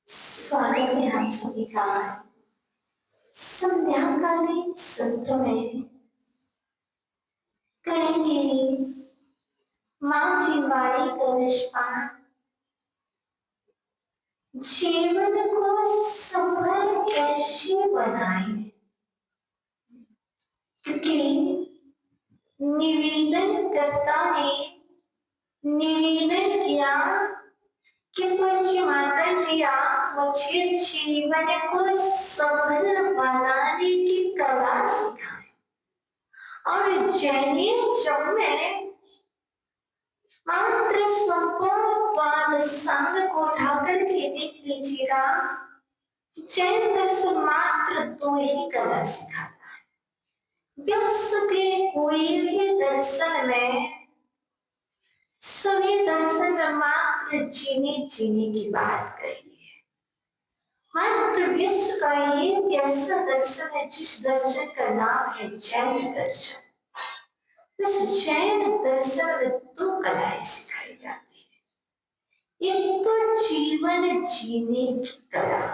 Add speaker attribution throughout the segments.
Speaker 1: स्वागत है आप सभी का संध्याकालीन सत्र में। करेंगे माँ जी वाणी करिश्मा, जीवन को सफल कैसे बनाए, क्योंकि निवेदनकर्ता ने निवेदन किया कि मुझे माता जी आप मुझे जीवन को सफल बनाने की कला सिखाएं। और जब मैं मात्र संपूर्ण सामने को उठाकर के देख लीजिएगा, जैन दर्शन मात्र दो ही कला सिखाता है। विश्व के कोई भी दर्शन में, सभी दर्शन में मात्र जीने की बात कही है। मात्र विश्व का एक ऐसा दर्शन है जिस दर्शन का नाम है जैन दर्शन। इस जैन दर्शन में दो कलाएं सिखाई जाती है, एक तो जीवन जीने की कला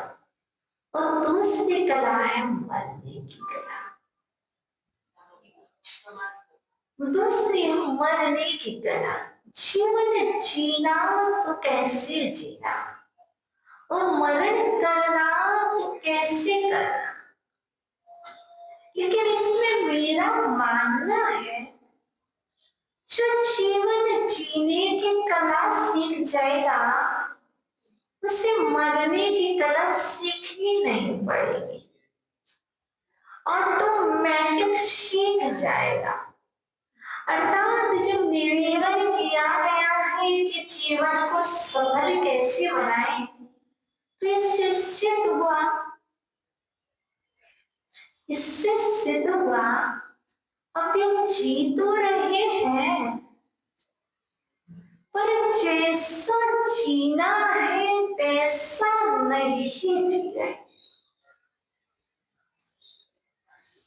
Speaker 1: और दूसरी कला है मरने की कला। दूसरी है मरने की कला। जीवन जीना तो कैसे जीना और मरण करना तो कैसे करना। लेकिन इसमें मेरा मानना है जो जीवन जीने की कला सीख जाएगा उसे मरने की कला सीखनी नहीं पड़ेगी, ऑटोमेटिक सीख जाएगा। अर्थात जब निवेदन किया गया है कि जीवन को सफल कैसे बनाए, तो इससे सिद्ध हुआ अभी जी तो रहे हैं पर जैसा जीना है वैसा नहीं जी रहे।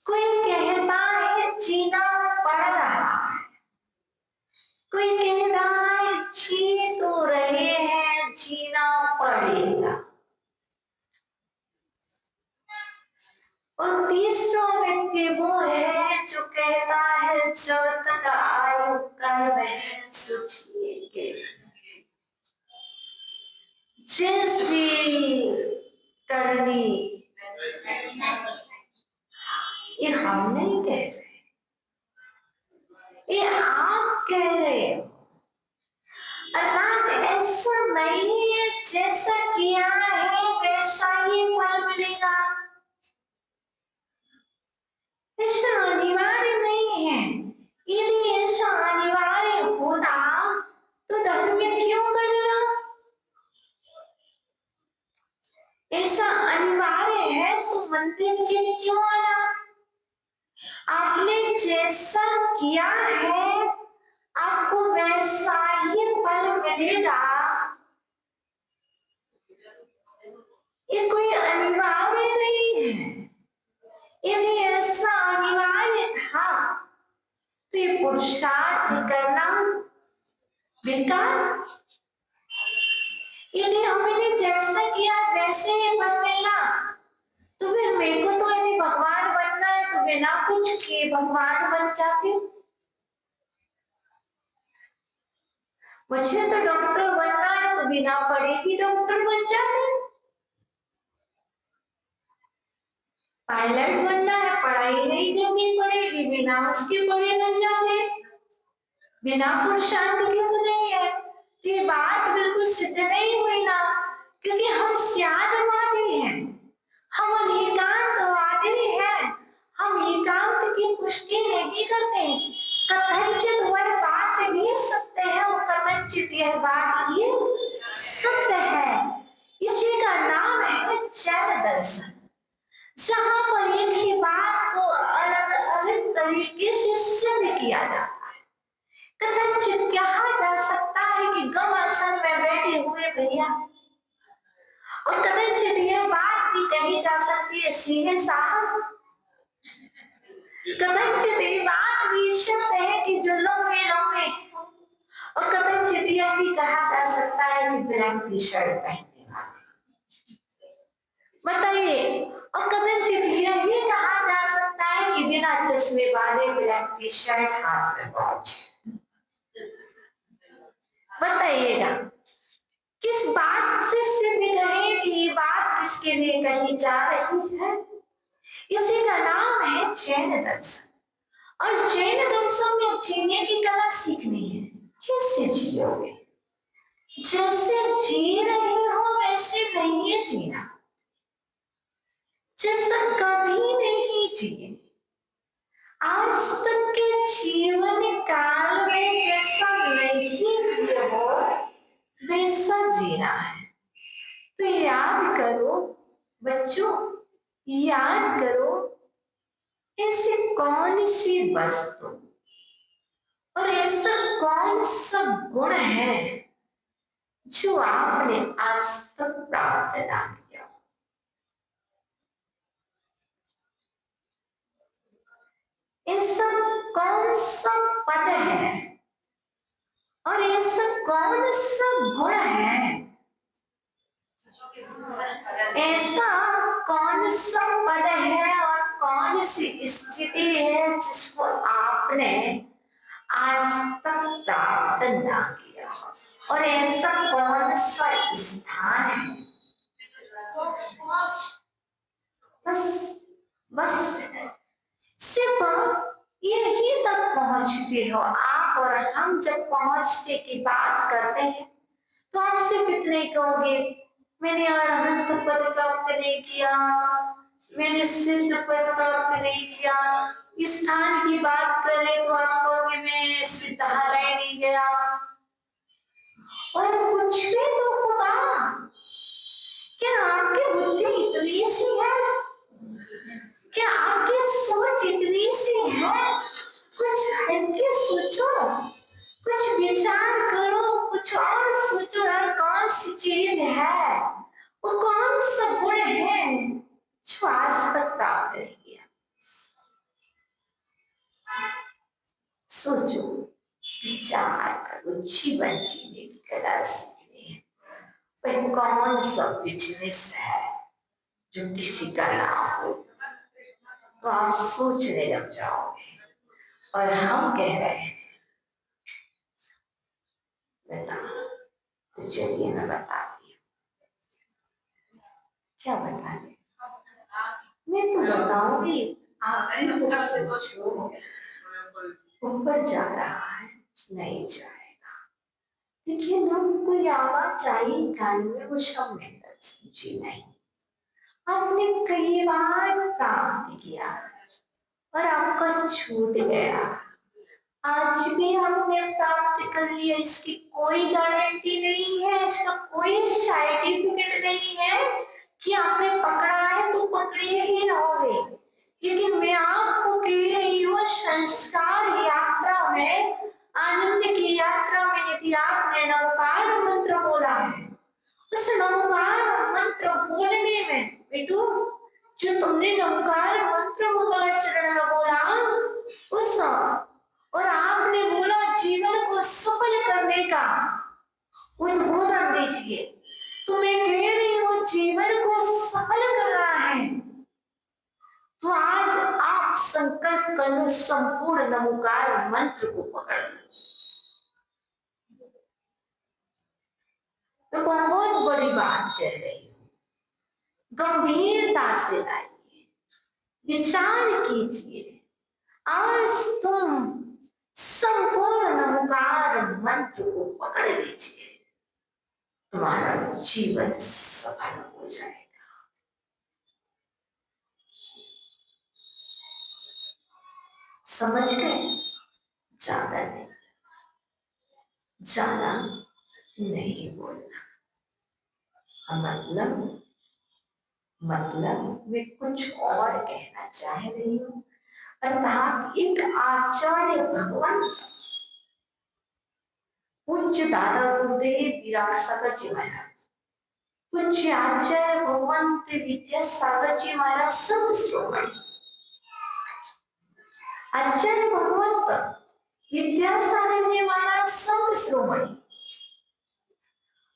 Speaker 1: कोई कहता है जीना पड़ रहा है, कोई कह रहा है जी तो रहे हैं जीना पड़ेगा, और तीसरा व्यक्ति वो है जो कहता है जब तक आयु कर्म है सोचिए जैसी करनी। ये हम नहीं कह रहे, ये आप कह रहे हो। अर्थात ऐसा नहीं है जैसा किया है वैसा ही फल मिलेगा, ऐसा अनिवार्य नहीं है। यदि ऐसा अनिवार्य होता तो धर्म क्यों करना। ऐसा अनिवार्य है तो मंदिर से क्यों आना। आपने जैसा किया है आपको वैसा ही फल मिलेगा, ये कोई अनिवार्य नहीं है। यदि ऐसा अनिवार्य था तो ये पुरुषार्थ करना बेकार। यदि हमने जैसा किया वैसे ही फल मिलना तो फिर मेरे को तो यदि भगवान बनना है तो बिना कुछ किए भगवान बन जाते। मुझे तो डॉक्टर बनना है तो बिना पढ़े ही डॉक्टर बन जाते। पायलट बनना है पढ़ाई नहीं करनी पड़ेगी, बिना उसके पढ़े बन जाते। बिना पुरुषार्थ के तो नहीं है। ये बात बिल्कुल सिद्ध नहीं हुई ना, क्योंकि हम स्यादवादी हैं, हम एकांतवादी हैं, हम एकांत की पुष्टि नहीं करते। कथनचित वह बात भी सत्य है और कथनचित यह बात भी सत्य है। इसी का नाम है जैन दर्शन, जहां पर एक ही बात को अलग अलग तरीके से सिद्ध किया जाता है। कथनचित कहा जा सकता है कि गम आसन में बैठे हुए भैया, और कथनचित यह बात भी कही जा सकती है सीधे साहब। कथनचित ये बात भी शब्द है कि जो लंबे लंबे, और कथनचित यह भी कहा जा सकता है कि ब्लैक टी शर्ट पहनने वाले। बताइए, और कथनचित यह भी कहा जा सकता है कि बिना चश्मे वाले ब्लैक टी शर्ट हाथ में वॉच। बताइएगा किस बात से सिद्ध करें कि ये बात किसके लिए कही जा रही है। इसी का नाम है जैन दर्शन, और जैन दर्शन में जीने की कला सीखनी है। कैसे जियोगे, जैसे जी रहे हो वैसे नहीं जीना, जैसा कभी नहीं जिए। आज तक के जीवन काल में जैसा नहीं जिए हो वैसा जीना है। तो याद करो बच्चों, याद करो ऐसी कौन सी वस्तु और ऐसा कौन सा गुण है जो आपने आज तक प्राप्त ना किया। ऐसा कौन सा पद है और ऐसा कौन सा गुण है, ऐसा कौन सा पद है और कौन सी स्थिति है जिसको आपने आज तक प्राप्त ना किया, और ऐसा कौन सा स्थान है। बस बस सिर्फ यही तक पहुंचते हो आप और हम। जब पहुंचने की बात करते हैं तो आप सिर्फ इतने कहोगे मैंने अरहंत पद प्राप्त नहीं किया, मैंने सिद्ध पद प्राप्त नहीं किया। स्थान की बात करें तो आप कहोगे मैं सिद्धालय नहीं गया। और कुछ भी तो होगा, क्या आपकी बुद्धि इतनी सी है, क्या आपकी सोच इतनी सी है? कुछ हटके सोचो, कुछ विचार करो, कुछ और सोचो यार, कौन सी चीज है, वो कौन सा गुण है जो आज तक प्राप्त नहीं किया। सोचो, विचार करो, जीवन जीने की कला सीखनी है। वह कौन सा बिजनेस है जो किसी का ना हो, तो आप सोचने लग जाओगे। और हम कह रहे हैं बता, तो चलिए मैं बताती हूँ। क्या बता रहे? मैं तो बताऊंगी, आप भी तो सोचो। ऊपर जा रहा है, नहीं जाएगा। देखिए ना, कोई आवाज आई कान में, वो सब में जी नहीं। आपने कई बार प्राप्त किया और आपका छूट गया। आज भी आपने प्राप्त कर लिया, इसकी कोई गारंटी नहीं है, इसका कोई सर्टिफिकेट नहीं है कि आपने पकड़ा है तो पकड़े ही रहोगे। लेकिन मैं आपको कह रही हूँ, संस्कार यात्रा में, आनंद की यात्रा में यदि आपने नवकार मंत्र बोला है, उस नवकार मंत्र बोलने में बेटू, जो तुमने नवकार मंत्र मंगलाचरण में बोला उस, और आपने बोला जीवन को सफल करने का उद्बोधन दीजिए, तो मैं कह रही हूँ जीवन को सफल करना है तो आज आप संकल्प कर लो, संपूर्ण नवकार मंत्र को पकड़ लो। तो बहुत बड़ी बात कह रही हूँ, गंभीरता से लाइए, विचार कीजिए। आज तुम संपूर्ण नवकार मंत्र को पकड़ लीजिए, तुम्हारा जीवन सफल हो जाएगा। समझ गए? ज्यादा नहीं, ज्यादा नहीं बोलना। मतलब मैं कुछ और कहना चाह रही हूँ। अर्थात एक आचार्य भगवान पूज्य दादा गुरुदेव विराटसागर जी महाराज, पूज्य आचार्य भगवंत विद्यासागर जी महाराज संत श्रोमणी, आचार्य भगवंत विद्यासागर जी महाराज संत श्रोमणी,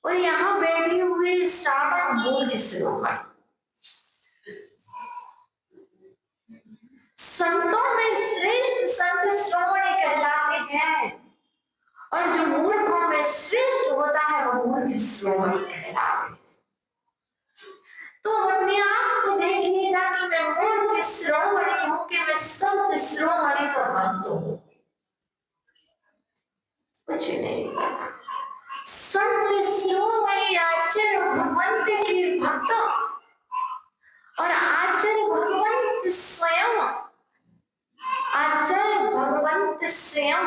Speaker 1: और यहाँ बैठे हुए श्रावण बोध श्रोमणी, संतों में श्रेष्ठ संत श्रोमणी कहलाते हैं, और जो मूर्खों में श्रेष्ठ होता है वो मूर्ख श्रोमणी कहलाते हैं। तो अपने आप को देखिएगा कि मैं मूर्ख श्रोमणी हूं कि मैं संत श्रोमणी का भक्त हूं, कुछ नहीं पता। संत श्रोमणी आचार्य भगवंत के भक्त, और आचार्य भगवंत स्वयं, आचार्य भगवंत स्वयं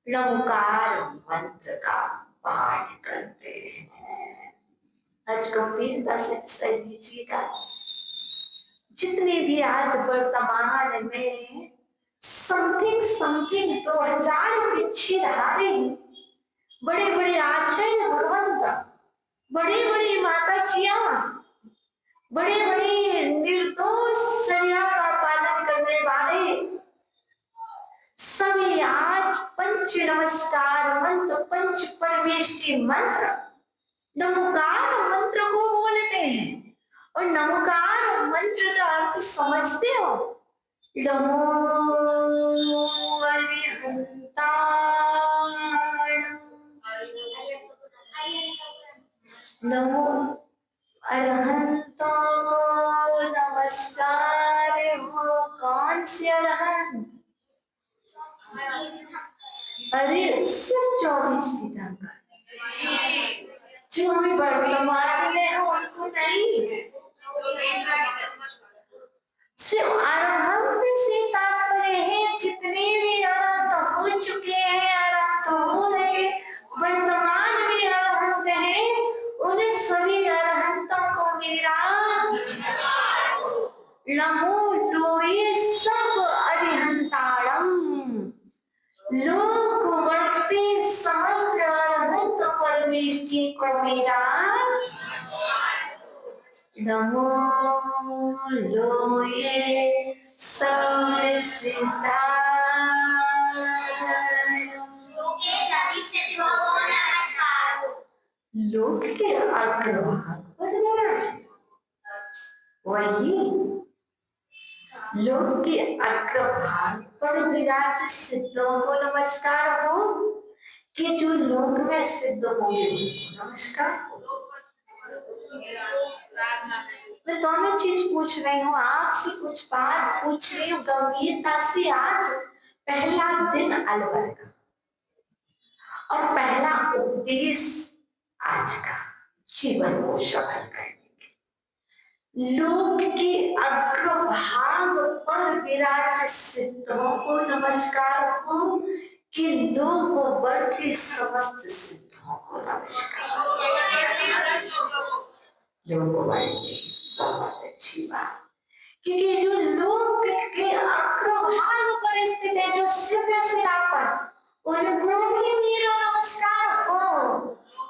Speaker 1: नवकार मंत्र का पाठ करते हैं। आज गंभीरता से सही लीजिएगा, जितने भी आज वर्तमान में समथिंग 2000 पीछेधारी बड़े बड़े आचार्य भगवंत, बड़ी बड़ी माताजियां, बड़े बड़े निर्दोष शरिया का पालन करने वाले पंच नमस्कार मंत्र, पंच परमेष्टि मंत्र, नमोकार मंत्र को बोलते हैं। और नमोकार मंत्र का अर्थ समझते हो? नमो नमो अरहंतों को नमस्कार हो। कौन से अरहंत? अरे सिर्फ 24 तीर्थंकर जो हमें वर्तमान में है, उनको नहीं। सिर्फ अरहंत से तात्पर्य है जितने भी अरहंत हो चुके हैं, अरहंत हो रहे, वर्तमान में अरहंत है, उन सभी अरहंतों को मेरा नमो लोये सब अरिहंताड़म। लोक वर्ते समस्त अरहंत परमेष्टि को मेरा नमो लोये सब सिद्धारणम। लोक के अग्रभाग पर विराज, वही लोक के अग्रभाग पर विराज सिद्धों को नमस्कार हो, कि जो लोक में सिद्ध होंगे नमस्कार हो। मैं दोनों चीज पूछ रही हूँ, आपसे कुछ बात पूछ रही हूँ गंभीरता से। आज पहला दिन अलवर का और पहला उपदेश आज का जीवन को सफल करने के। लोक के अग्रभाग पर विराज सिद्धों को नमस्कार हो, कि लोक वर्ती समस्त सिद्धों को नमस्कार। लोक वर्ती बहुत अच्छी बात, क्योंकि जो लोक के अग्रभाग पर स्थित है, जो सिद्ध सिरापन, उनको भी मेरा नमस्कार हो।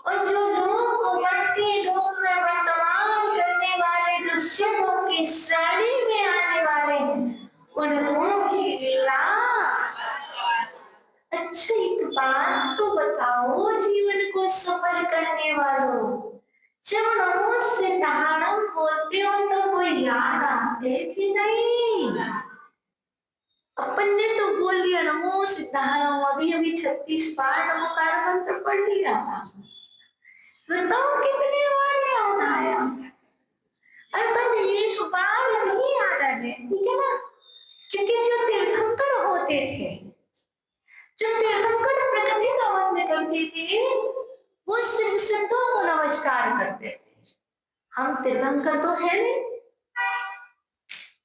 Speaker 1: और जो लोक वर्ती, लोक में वर्तमान करने वाले, जो सिद्धों की श्रेणी में आने वाले हैं, उनको भी मेरा। अच्छा एक बात तो बताओ जीवन को सफल करने वालों, जब नमो सिद्धारणम बोलते हो तो कोई याद आते कि नहीं? अपन ने तो बोल लिया नमो सिद्धारणम, अभी अभी 36 बार नमोकार मंत्र पढ़ लिया था। बताओ कितने बार याद आया? अर्थात एक बार नहीं याद आ जाए, ठीक है ना? क्योंकि जो तीर्थंकर होते थे, जो तीर्थंकर प्रकृति का वंदन करते थे, वो सिद्धों को नमस्कार करते थे। हम तीर्थंकर तो है नहीं,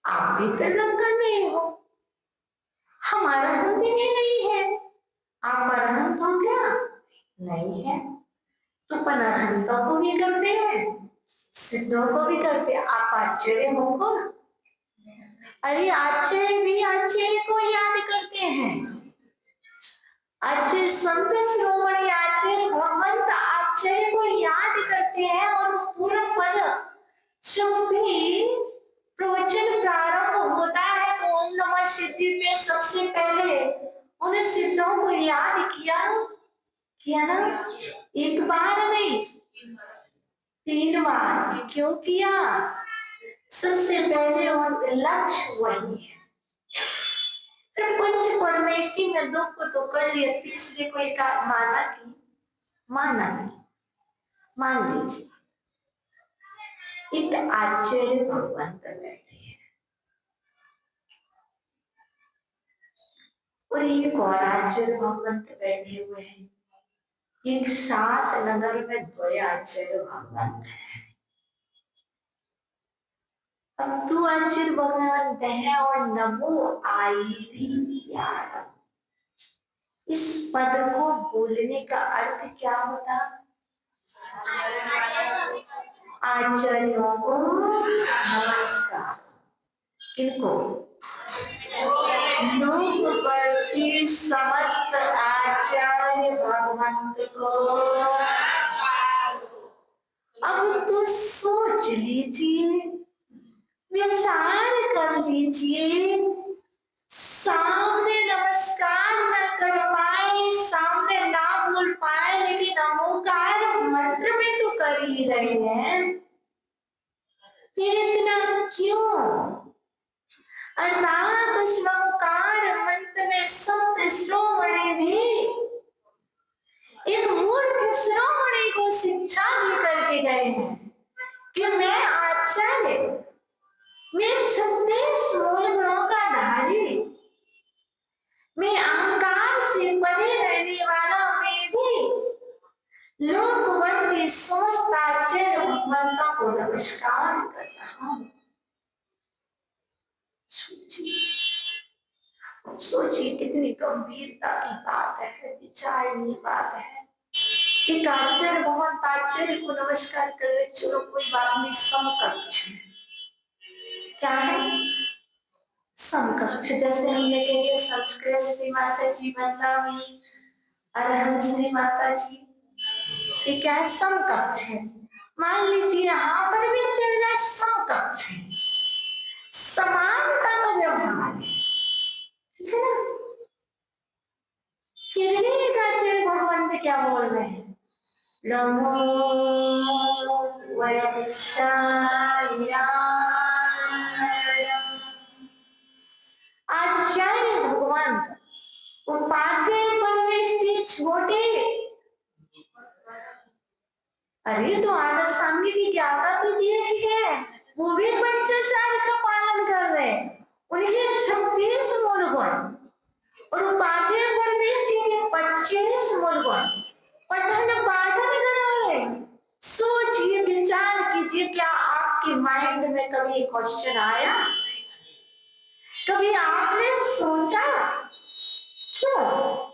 Speaker 1: आप भी तीर्थंकर नहीं हो, हम अरहंत भी नहीं है। आप अरहंत हो क्या? नहीं है। तो अपन अरहंतों को भी करते हैं, सिद्धों को भी करते हैं। आप आचार्य हो को? अरे आचार्य भी आचार्य को याद करते हैं। आचार्य संत श्रोमणी आचार्य भगवंत आचार्य को याद करते हैं, और वो पूरा पद जब भी प्रवचन प्रारंभ होता है तो ओम नमः सिद्धि पे सबसे पहले उन सिद्धों को याद किया ना? एक बार नहीं, 3 बार। क्यों किया? सबसे पहले उनका लक्ष्य वही है। फिर पंच परमेष्टि में 2 को तो कर लिया, तीसरे को एक माना नहीं, मान लीजिए एक आचार्य भगवंत बैठे हैं, और एक और आचार्य भगवंत बैठे हुए हैं। एक 7 नगर में 2 आचार्य भगवंत है। अब 2 आचार्य भगवंत है और नमो आईरी यादव। इस पद को बोलने का अर्थ क्या होता? आचार्यों को नमस्कार। किनको? लोक वर्ती समस्त आचार्य भगवंत को। अब तो सोच लीजिए, विचार कर लीजिए, सामने नमस्कार न कर पाए, गई है, फिर इतना क्यों? अर्थात श्रमकार मंत्र में सप्त श्रोमणी भी एक मूर्ख श्रोमणी को शिक्षा दे करके गए हैं कि मैं आचार्य, मैं 36 मूल गुणों का धारी, मैं अहंकार से परे रहने वाला, मैं भी लोकवर्ती समस्त आचार्य भगवंतों को नमस्कार कर रहा हूं। सोचिए कितनी गंभीरता की बात है, विचारणीय बात है। एक आचार्य भगवंत आचार्य को नमस्कार कर रहे, चलो कोई बात नहीं, समकक्ष है। क्या है? समकक्ष। जैसे हमने कहे संस्कृत श्री माता जी, वंदनामी अरहंत श्री माता जी, ये क्या है? समकक्ष है। मान लीजिए यहाँ पर भी चल रहा है, समकक्ष है, समानता का व्यवहार है, ठीक है ना? फिर भी एक आचार्य भगवंत क्या बोल रहे हैं? नमो वैशाल्याय। आचार्य भगवंत उपाध्याय परमेष्टि छोटे, अरे तो आदत संग की ज्ञाता तो एक है, वो भी पंचाचार का पालन कर रहे हैं, उनके 36 मूल गुण और उपाध्याय परमेष्टि के 25 मूल गुण पठन पाठन करा रहे। सोचिए, विचार कीजिए, क्या आपके माइंड में कभी क्वेश्चन आया? कभी आपने सोचा क्यों?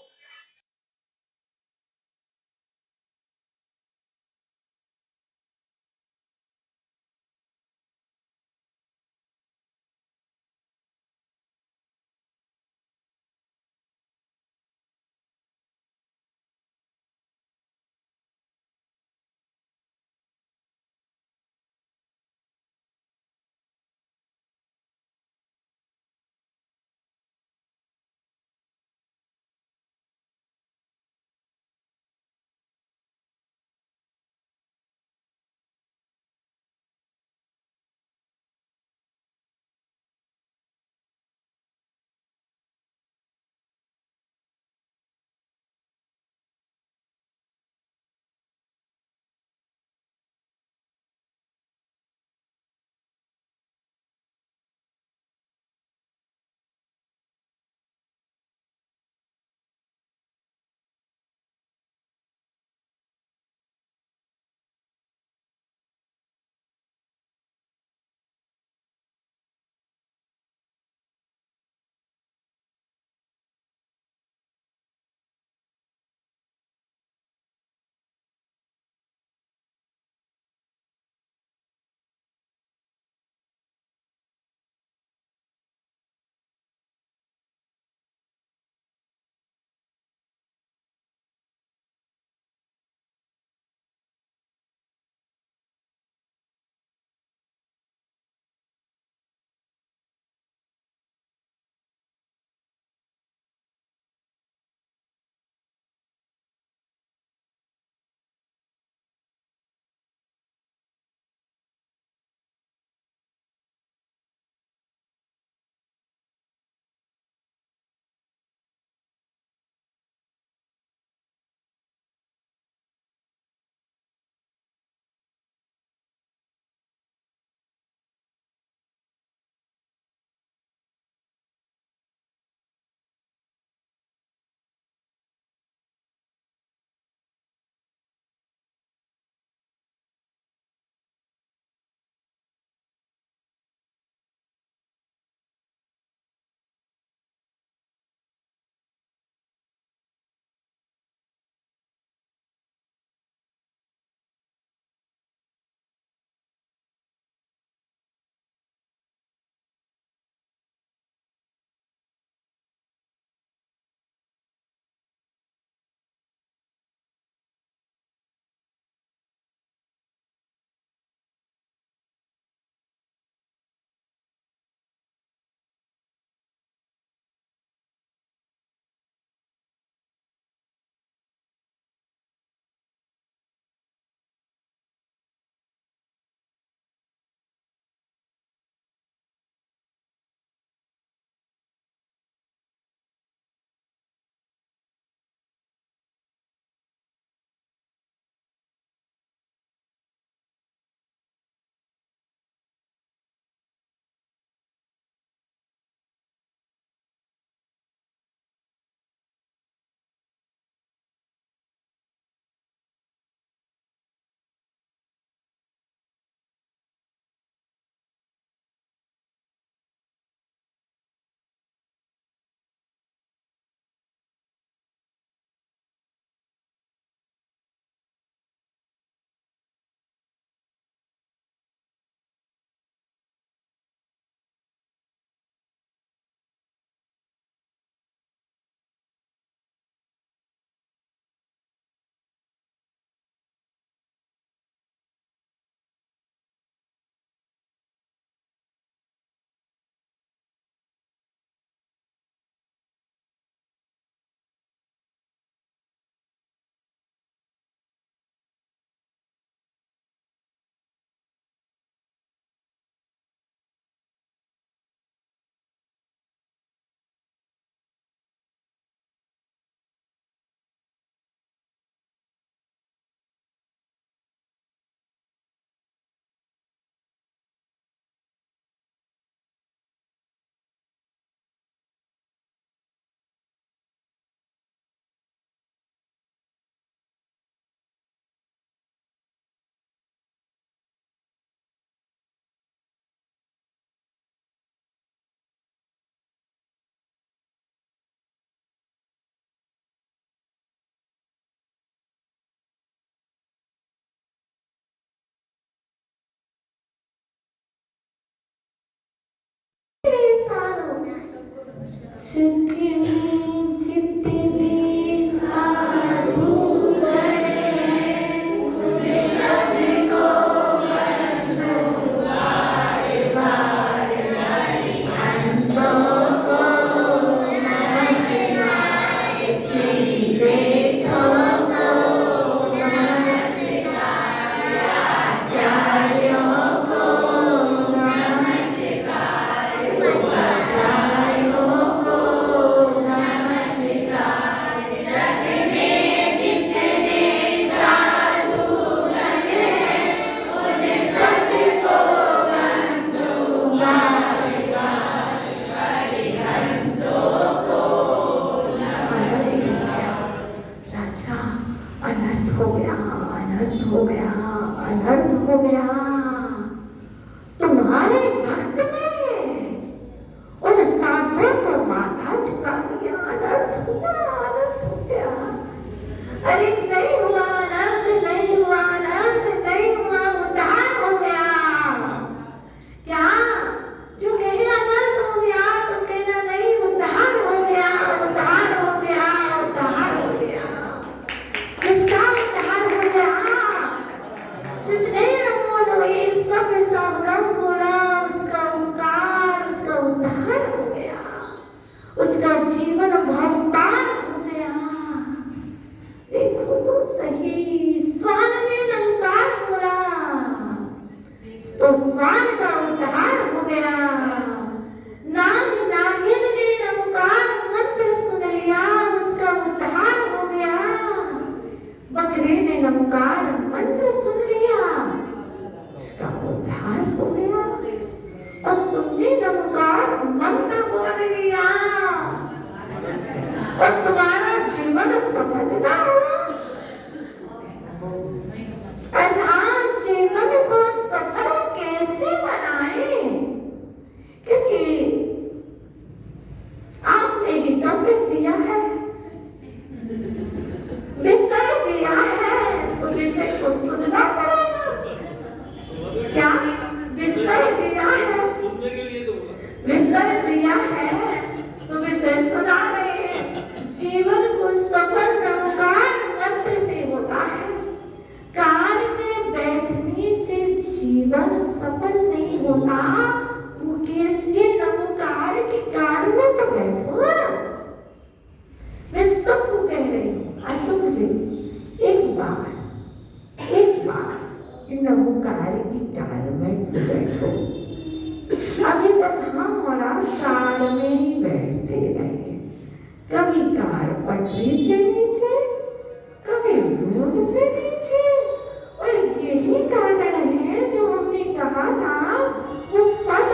Speaker 1: में जितने साधु बड़े उन्हें सबको बंधु बार बार अरिहंतों को नमस्कार, श्री सेठों को नमस्कार, आचार्यों को नमस्कार, उपाध्यायों को नमस्कार, जग में जितने साधु जन हैं उन्हें सबको बंधु बार बार अरिहंतों को राजा, अनर्थ हो गया, अनर्थ हो गया, अनर्थ हो गया। तुम्हारे भक्त ने उन साधुओं को माथा झुका दिया, अनर्थ हुआ, अनर्थ हो गया। अरे नहीं हुआ, अनर्थ नहीं हुआ, अनर्थ नहीं हुआ, उद्धार हो गया। क्या जो कहे अनर्थ हो गया तो कहना नहीं, उद्धार हो गया, उद्धार हो गया, उद्धार हो गया। किसका उद्धार हो गया? जिसने नमो ये सब सावरम बोला, उसका उपकार, उसका उद्धार हो गया, उसका जीवन भरपार हो गया। देखो तो सही, स्वान ने नमकार बोला तो स्वान का उद्धार हो गया। नाग नागिन ने नमकार मंत्र सुन लिया, उसका उद्धार हो गया। बकरे ने नमकार मंत्र सुन लिया, उसका उद्धार हो गया। और तुमने नमकार मंत्र बोल लिया और तुम्हारा जीवन सफल ना हुआ। अर्थात जीवन को सफल कैसे बनाए? क्योंकि आपने ही टॉपिक दिया है, विषय दिया है, तो विषय को सुनना पड़ेगा। क्या विषय दिया है?
Speaker 2: सुनने के लिए तो बोला।
Speaker 1: विषय दिया है तो विषय सुना रहे हैं। जीवन को सफल नमकार मंत्र से होता है। कार में बैठने से जीवन सफल नहीं होता। मुकेश जी नमकार की कार में तो बैठो। मैं सबको कह रही हूँ, अशोक जी एक बार नमकार की कार में तो बैठो। अभी तक हम और आप कार में ही बैठते रहे, कभी कार पटरी से नीचे, कभी रोड से नीचे। और यही कारण है जो हमने कहा था, वो पद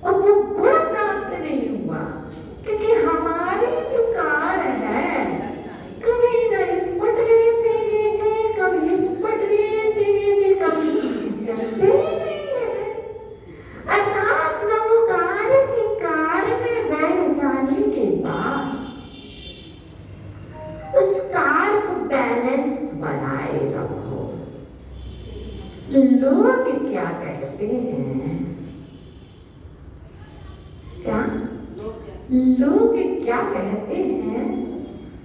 Speaker 1: और वो गुण प्राप्त नहीं हुआ। क्योंकि हमारी जो कार है, कभी न इस पटरी से नीचे, कभी इस पटरी से नीचे, कभी सीधी चलते ही नहीं है। अर्थात नमकार की कार में बैठ जाने के बाद उस कार को बैलेंस बनाए रखो। लोग क्या कहते हैं? क्या लोग क्या कहते हैं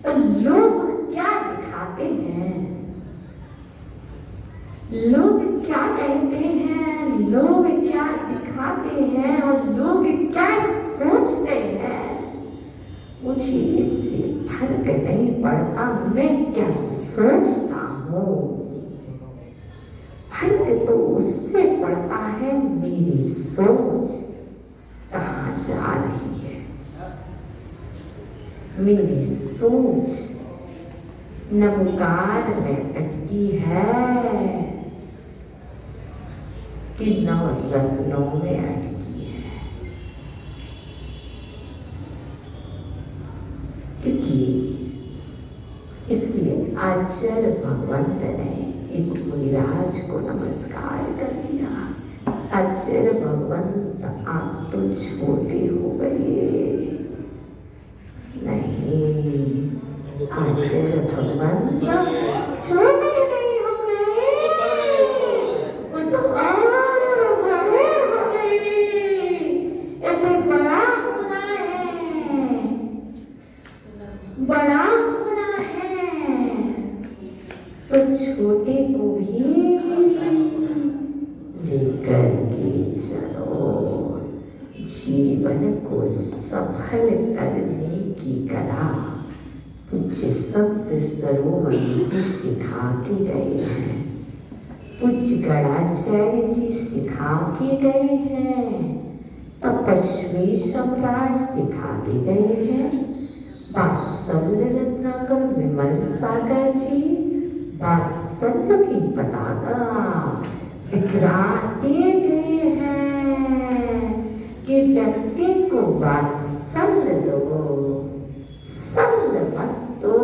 Speaker 1: और लोग क्या दिखाते हैं? लोग क्या कहते हैं, लोग क्या दिखाते हैं और लोग क्या सोचते हैं, मुझे इससे फर्क नहीं पड़ता। मैं क्या सोचता हूँ, फर्क तो उससे पड़ता है मेरी सोच कहाँ जा रही है। मेरी सोच नमकार में अटकी है कि नवरत्नों में अटकी है। क्योंकि इसलिए आचार्य भगवंत ने एक मुनिराज को नमस्कार कर लिया। आचार्य भगवंत आप तो छोटे हो गए। नहीं, आचार्य भगवंत छोटे नहीं हो गए, वो तो और बड़े हो गए। इतना बड़ा होना है
Speaker 2: बड़ा होना है तो छोटे को भी लेकर के चलो। जीवन को सफल करने की कला पूज्य संत सरोमणि जी सिखा के गए हैं, पूज्य गणाचार्य जी सिखा के गए हैं, तपस्वी सम्राट सिखा के गए हैं, वात्सल्य रत्नाकर विमल सागर जी वात्सल्य की पताका बिखराते गए हैं कि व्यक्ति को वात्सल्य दो, सल्य मत दो।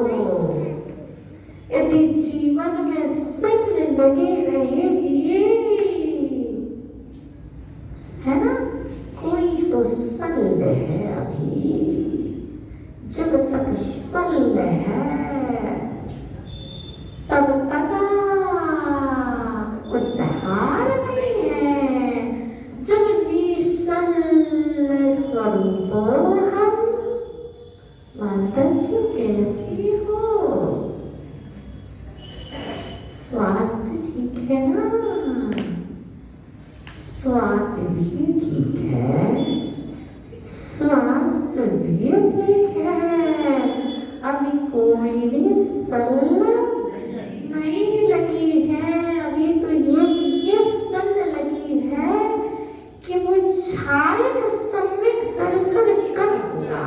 Speaker 2: यदि जीवन में सल्य लगे रहेगी, है ना, कोई तो सल्य है अभी, जब तक सल्य है तब तक उद्धार नहीं है। जब निश्चल स्वरूप हम, माता जी कैसी हो, स्वास्थ्य ठीक है ना, स्वास्थ्य भी ठीक है, स्वास्थ्य भी ठीक है, अभी कोई भी सल्ला नहीं लगी है। अभी तो ये सल्ला लगी है कि वो छाया सम्यक दर्शन कब होगा।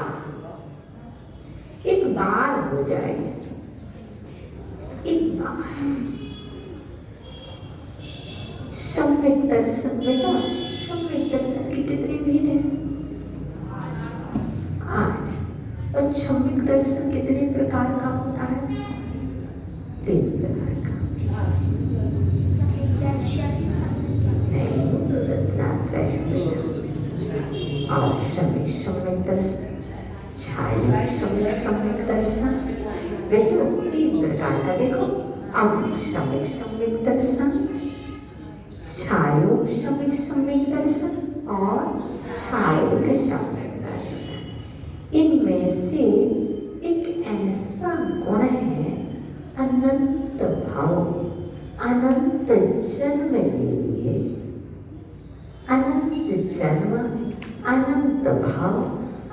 Speaker 2: एक बार हो जाए, एक बार सम्यक दर्शन। बेटा सम्यक दर्शन की कितनी विध है? 8। और सम्यक दर्शन कितने प्रकार का होता है? 3 प्रकार का। नहीं, वो तो रत्नात्रय है। और सम्यक दर्शन, छाया सम्यक दर्शन, बेटो 3 प्रकार का। देखो, अब सम्यक दर्शन, छायो सम्यक दर्शन और छायक सम्यक दर्शन। इनमें से एक ऐसा गुण है, अनंत भाव, अनंत जन्म ले लिए, अनंत जन्म, अनंत भाव,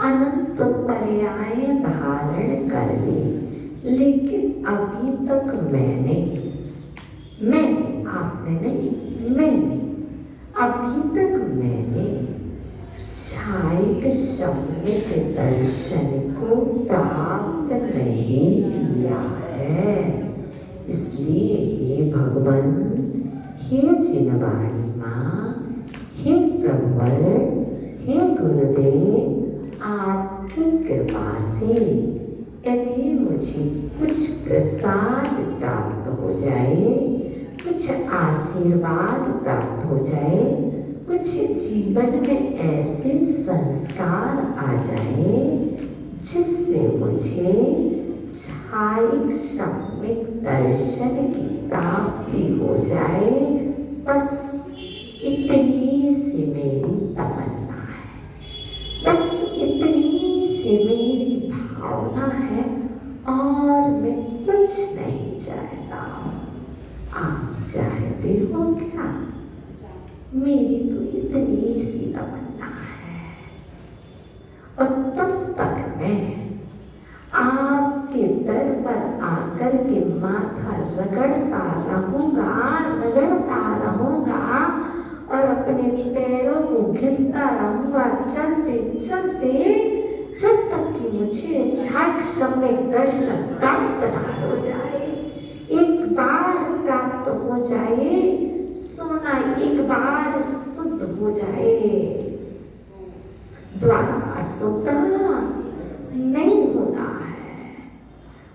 Speaker 2: अनंत पर्याय धारण कर ले, लेकिन अभी तक मैंने आपने नहीं, मैंने अभी तक मैंने छायक सम्यक दर्शन को प्राप्त नहीं किया है। इसलिए हे भगवान, हे जिनवाणी माँ, हे प्रभुवर, हे गुरुदेव, आपकी कृपा से यदि मुझे कुछ प्रसाद प्राप्त हो जाए, कुछ आशीर्वाद प्राप्त हो जाए, कुछ जीवन में ऐसे संस्कार आ जाए जिससे मुझे छायक सम्यक दर्शन की प्राप्ति हो जाए, बस इतनी सी मेरी तमन्ना है, बस इतनी सी मेरी भावना है, और मैं कुछ नहीं चाहता। आप चाहते हो क्या? मेरी तो इतनी सी तमन्ना है, और तब तक मैं आपके दर पर आकर के माथा रगड़ता रहूंगा और अपने पैरों को घिसता रहूंगा, चलते चलते, जब तक कि मुझे छायक सम्यक दर्शन प्राप्त ना हो जाए। एक बार प्राप्त हो जाए, सोना एक बार शुद्ध हो जाए, द्वारा शुद्ध नहीं होता है।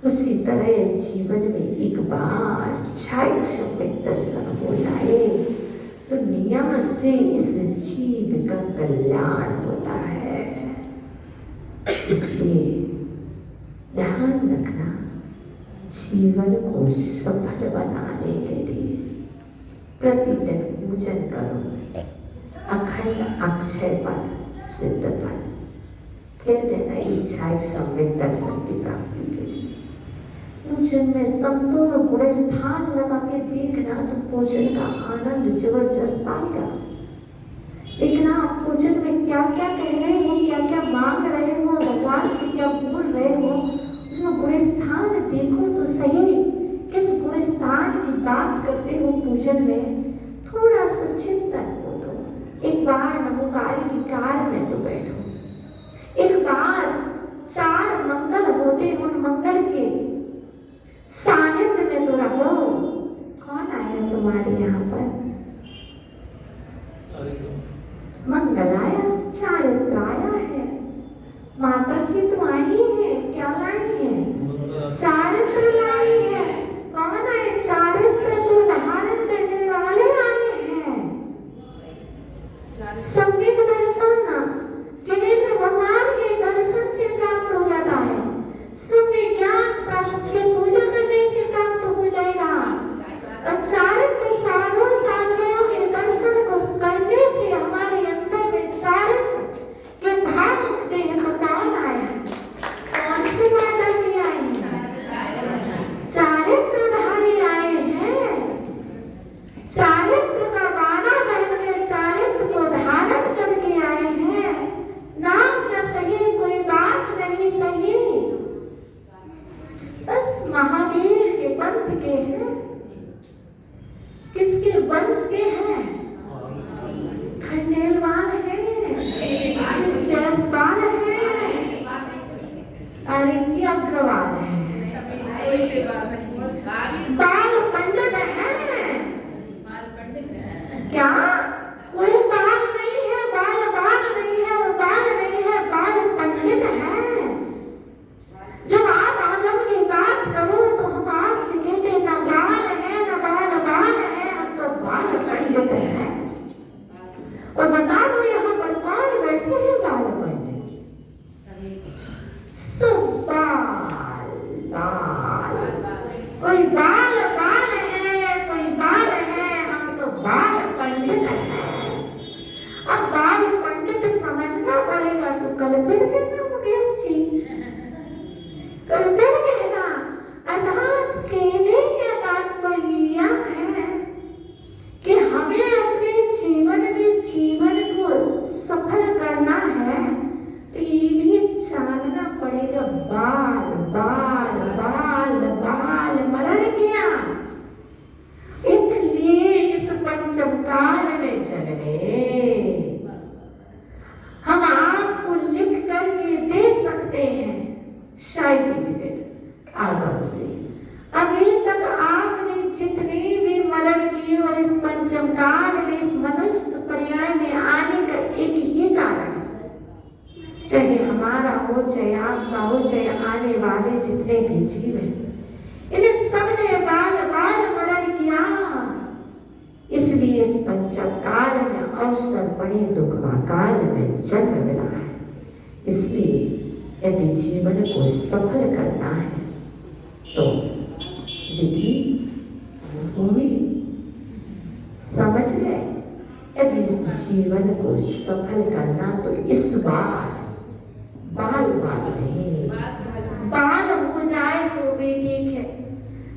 Speaker 2: उसी तरह जीवन में एक बार छायक सम्यक दर्शन हो जाए तो नियम से इस जीव का कल्याण होता है। इसलिए ध्यान रखना, जीवन को सफल बनाने के लिए प्रतिदिन पूजन करो, अखंड अक्षय पद, सिद्ध पद। कहते हैं ना, इच्छा एक सम्यक दर्शन की प्राप्ति के लिए पूजन में संपूर्ण गुण स्थान लगा के देखना तो पूजन का आनंद जबरदस्त आएगा। देखना आप पूजन में क्या क्या कह रहे हो, क्या क्या मांग रहे हो, भगवान से क्या बोल रहे हो, उसमें गुण स्थान देखो तो सही। किस गुण स्थान की बात करते हो पूजन में, थोड़ा सा चिंतन हो दो। एक बार नमोकार की कार में तो बैठो, एक बार 4 मंगल होते उन मंगल के सानिध्य में तो रहो। कौन आया तुम्हारे यहाँ पर? मंगल आया, चारित्र आया है, माता जी तो आई है, क्या लाई है? चारित्र लाई है। कौन आए? चारित्र को धारण करने वाले आए हैं। सम्यक दर्शन जिन्हें भगवान के दर्शन से प्राप्त हो जाता है, सम्यक ज्ञान शास्त्र की पूजा करने से प्राप्त हो जाएगा। और चारित्र साधु साधुओं के दर्शन को करने से हमारे अंदर में चारित्र के भाव उठते हैं। तो कौन आया? कौन सी माता जी आई है? चारित्रधारी आए हैं। चारित्र का बाना पहन के चारित्र को धारण करके आए हैं। नाम न सही, कोई बात नहीं सही, बस महावीर के पंथ के हैं। किसके वंश के हैं? खंडेलवाल है, जयसवाल है, अरे क्या अग्रवाल है, बाल पंडित है। क्या कोई बाल नहीं है? बाल नहीं है, वो बाल नहीं है, बाल पंडित है। जब आप आगम की बात करो तो हम आपसे कहते हैं ना बाल है ना बाल है, हम तो बाल पंडित है। और बता दो यहाँ पर कौन बैठे हैं बाल पंडित? सब बाल बाल, कोई बाल है, कोई बाल है, हम तो बाल पंडित है। अब बाल पंडित समझना पड़ेगा तो कल्पन कहना मुकेश जी, कल्पन कहना। अर्थात कहने का तात्पर्य यह है कि हमें अपने जीवन में जीवन को सफल करना है तो ये भी जानना पड़ेगा बाल बाल बाल बाल मरण गया। इसलिए इस पंचम काल में जन्मे। हम आपको लिख करके दे सकते हैं सर्टिफिकेट आगम से। अभी तक आपने जितने भी मरण किए और इस पंचम काल में इस मनुष्य पर्याय में आने का एक ही कारण है, चाहे हमारा हो, चाहे आपका हो, चाहे आने वाले जितने भी जीव हैं, इन्हें सबने बाल बाल मरण किया। इसलिए इस पंचम काल में अवसर बड़े दुखमा काल में जन्म मिला है। इसलिए यदि जीवन को सफल करना है तो विधि भूमि समझ गए। यदि इस जीवन को सफल करना तो इस बार बाल बाल नहीं, बाल हो जाए तो भी ठीक है,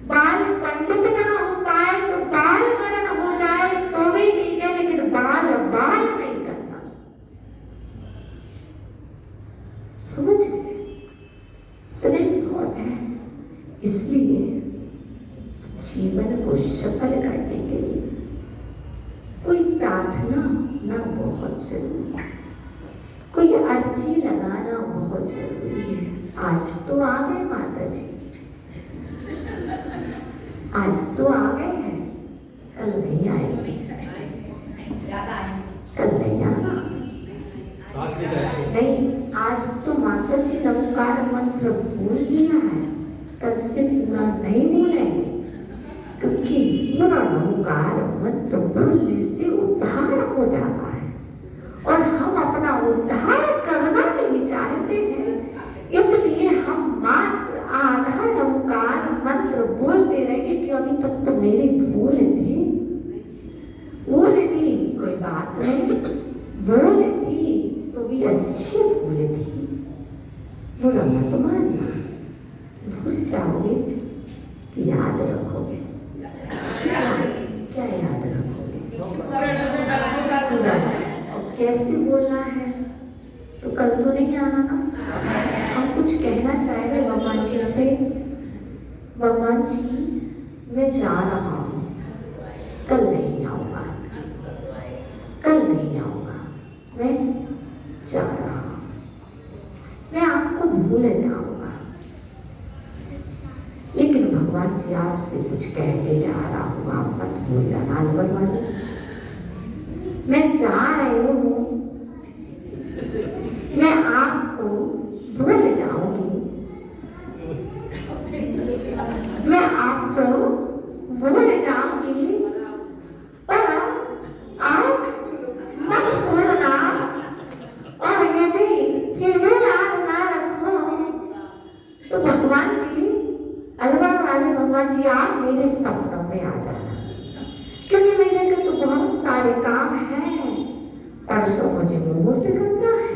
Speaker 2: बाल पंडित ना हो पाए तो बाल मरण हो जाए तो भी ठीक है, लेकिन बाल बाल नहीं करना। समझ गए? तो नहीं बहुत है। इसलिए जीवन को सफल करने के लिए कोई प्रार्थना होना बहुत जरूरी है, कोई अर्जी लगाना बहुत जरूरी है। आज तो आ गए माता जी, आज तो आ गए हैं, कल नहीं आएंगे, कल नहीं आना। नहीं, आज तो माता जी नमोकार मंत्र बोल लिया है, कल से पूरा नहीं बोलेंगे, क्योंकि पूरा नमोकार मंत्र बोलने से उद्धार हो जाता है और हम अपना उद्धार करना नहीं चाहते हैं। इसलिए हम मात्र आधा नमोकार मंत्र बोलते रहेंगे कि अभी तक तो मेरी भूल थी, कोई बात नहीं, भूल थी तो भी अच्छी भूल थी, बुरा मत मानना, भूल जाओगे कि याद रखोगे? क्या याद रखोगे? पूरा। और कैसे बोलना है? तो कल तो नहीं आना ना। हम कुछ कहना चाह रहे भगवान जी से, भगवान जी मैं जा रहा हूँ, कल नहीं आऊँगा, कल नहीं आऊँगा, मैं जा रहा हूँ, मैं आपको भूल जाऊँगा। लेकिन भगवान जी आपसे कुछ कह के जा रहा हूँ, आप मत भूल जाना। अलवर वाले, मैं जा रही हूँ, मैं आपको भूल जाऊंगी, मैं आपको भूल जाऊंगी, पर आप मत भूलना। और यदि फिर भी याद ना रखो तो भगवान जी, अलवर वाले भगवान जी, आप मेरे सपनों में आ जाना, क्योंकि मेरे को तो बहुत सारे काम हैं। परसों मुझे मुहूर्त करना है,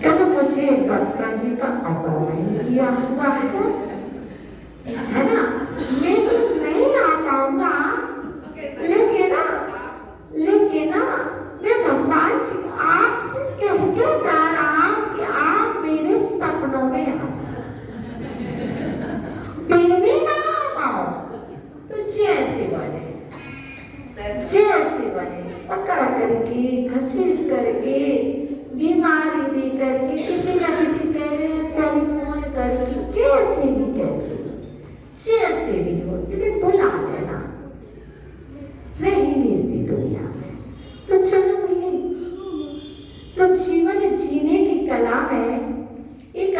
Speaker 2: कल मुझे डॉक्टर जी का अपॉइंटमेंट लिया हुआ है ना, मैं तो नहीं आ पाऊंगा। लेकिन ना मैं भगवान जी आपसे कह के जा रहा हूँ कि आप मेरे सपनों में आ जाओ। फिर भी ना आ पाओ तो जैसे बने पकड़ा करके, घसीट करके, बीमारी दे करके, किसी ना किसी तरह टेलीफोन करके, कैसे जैसे भी हो, लेकिन बुला लेना। रहेंगे इसी दुनिया में तो चलो भैया। तो जीवन जीने की कला में एक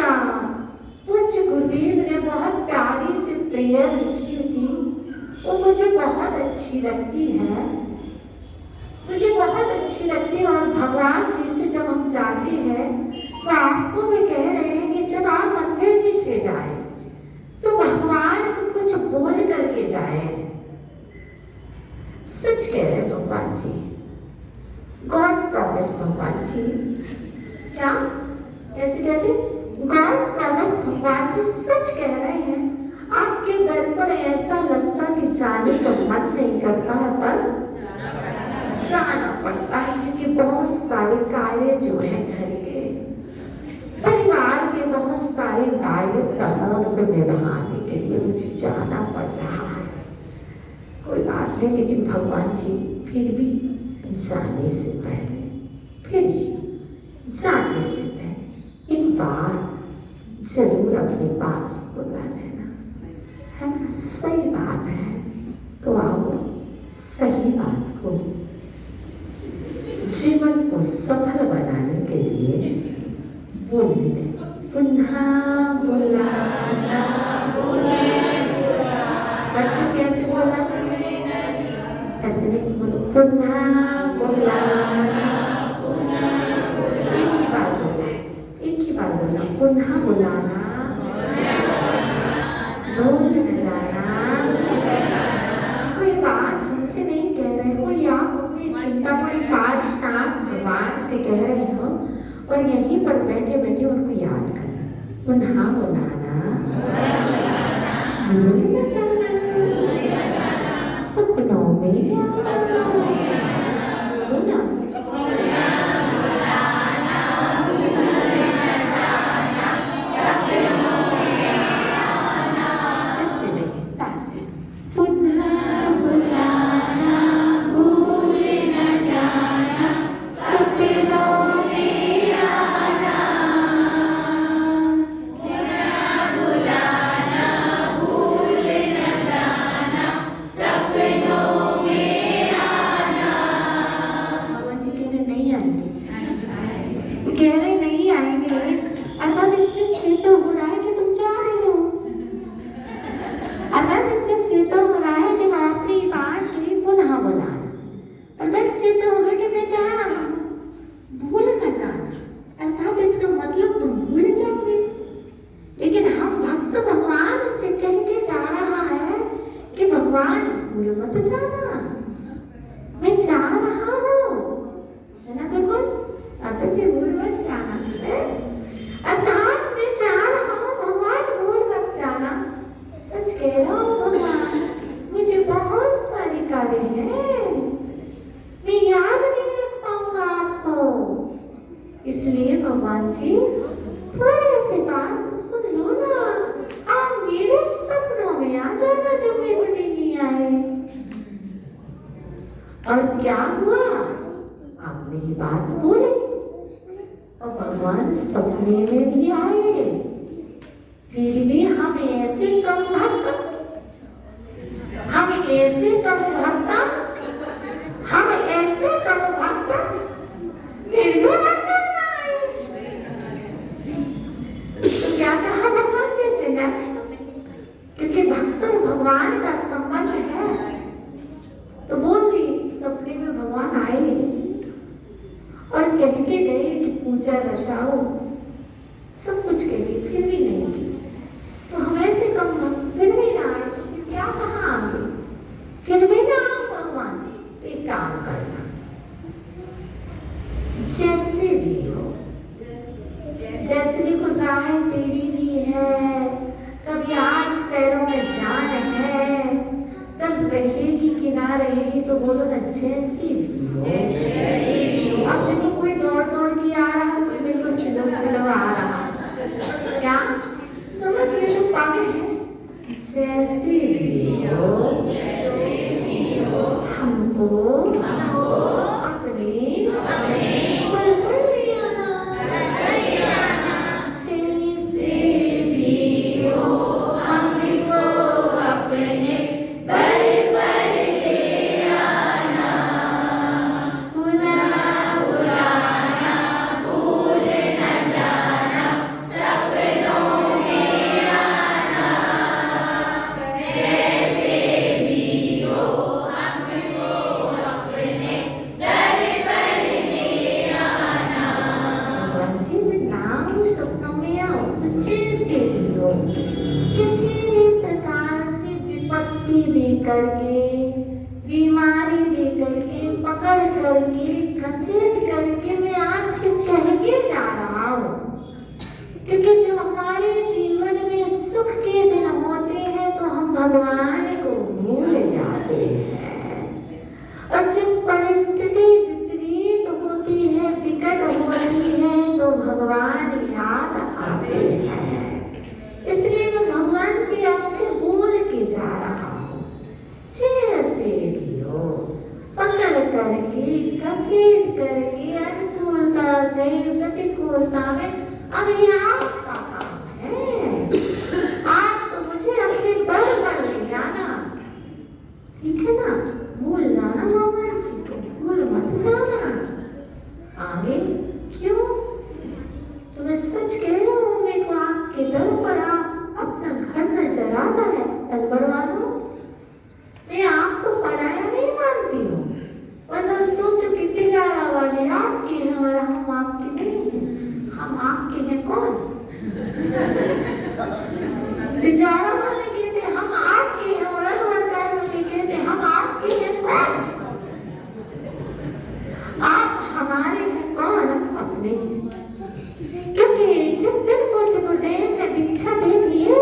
Speaker 2: पूज्य गुरुदेव ने बहुत प्यारी सी प्रेयर लिखी थी, वो मुझे बहुत अच्छी लगती है, मुझे बहुत अच्छी लगती है। और भगवान जी से जब हम जाते हैं तो आपको भी कह रहे हैं कि जब आप मंदिर जी से जाए तो भगवान को कुछ बोल करके जाए। सच कह रहे हैं भगवान जी, गॉड प्रॉमिस। भगवान जी क्या कैसे कहते? God promise. भगवान जी सच कह रहे हैं। आपके दर पर ऐसा लगता कि जाने को मन नहीं करता है, पर जाना पड़ता है, क्योंकि बहुत सारे कार्य जो है घर के, परिवार के बहुत सारे दायित्वों को निभाने के लिए मुझे जाना पड़ रहा है। कोई बात नहीं, लेकिन भगवान जी फिर भी जाने से पहले एक बार जरूर अपने पास बुला लेना, है ना? सही बात है तो आओ, सही बात को, जीवन को सफल बनाने के लिए बोल भी दे। पुन्हा बुलाना, बच्चों कैसे बोला? ऐसे नहीं बोलो, पुन्हा बुलाना। एक ही बार बोलना, पुन्हा बुलाना, भूल न जाना। कोई बात हमसे नहीं कह रहे हो, या अपनी चिंतामणि पाठशाला भगवान से कह रहे हो, और यहीं पर बैठे बैठे उनको याद करना, पुन्हा बुलाना, भूल न जाना, सपनों में आना। और क्या हुआ, आपने ये बात बोली और भगवान सपने में भी आए, फिर भी हम ऐसे कम भक्त, हम ऐसे कम भक्त, हम ऐसे कम भक्त, फिर भी मंदिर में आए। तो क्या कहा भगवान जी से नेक्स्ट, क्योंकि भक्त और भगवान का संबंध है, तो बोल दी सपने में भगवान आए और कह के गए कि पूजा रचाओ, सब कुछ कह दी, फिर भी नहीं की। तो हम ऐसे कम भक्त फिर भी ना आए, तो फिर क्या कहा आगे, फिर भी ना आओ भगवान, तो एक काम करना, जैसे भी हो, जैसे भी कुछ राह टेढ़ी भी है, कभी आज पैरों में जान है, कल रहेगी कि ना रहेगी, तो बोलो ना जैसी भी हो। अब देखो कोई दौड़ दौड़ के आ रहा है, कोई बिल्कुल सिलव सिलव आ रहा है, क्या समझ गए, तो पागल है। जैसी भी हो हमको अपने बिल्कुल ले आना, जैसे भी हो हमको अपने बराबर ले आना, बुला बुलाना भूल न जाना, सपनों में आना, जैसे भी हो हमको अपने बराबर ले आना। भगवान जी मैं नाम सपनों में आओ, तो जैसे भी हो, किसी भी प्रकार से विपत्ति दे करके, बीमारी दे करके, पकड़ करके, घसीट करके मैं आपसे कह के जा रहा हूँ, क्योंकि जब हमारे जीवन में सुख के दिन होते हैं तो हम भगवान को भूल जाते हैं, और जब परिस्थिति विपरीत होती है, विकट होती है, तो भगवान याद आते हैं। इसलिए मैं भगवान जी आपसे बोल के जा रहा हूँ, जैसे भी हो, पकड़ करके, घसीट करके, अनुकूलता गई प्रतिकूलता में, अब ये आपका काम है, आप तो मुझे अपने दर पर ले आना, ठीक है ना, भूल जाना भगवान जी को, भूल मत जाना। आगे क्यों, तो मैं सच कह रहा हूँ, मेरे को आपके दर पर आप अपना घर नजर आता है। अलवर वालों, मैं आपको पराया नहीं मानती हूँ, वरना सोचो कि तिजारा वाले आपके हैं और हम आपके नहीं हैं। हम आपके हैं कौन? तिजारा वाले कहते हम आपके हैं और अलवर वाले कहते हम आपके हैं कौन? आप हमारे हैं कौन? अपने। क्योंकि जिस दिन पूज्य गुरुदेव ने दीक्षा दे दी है,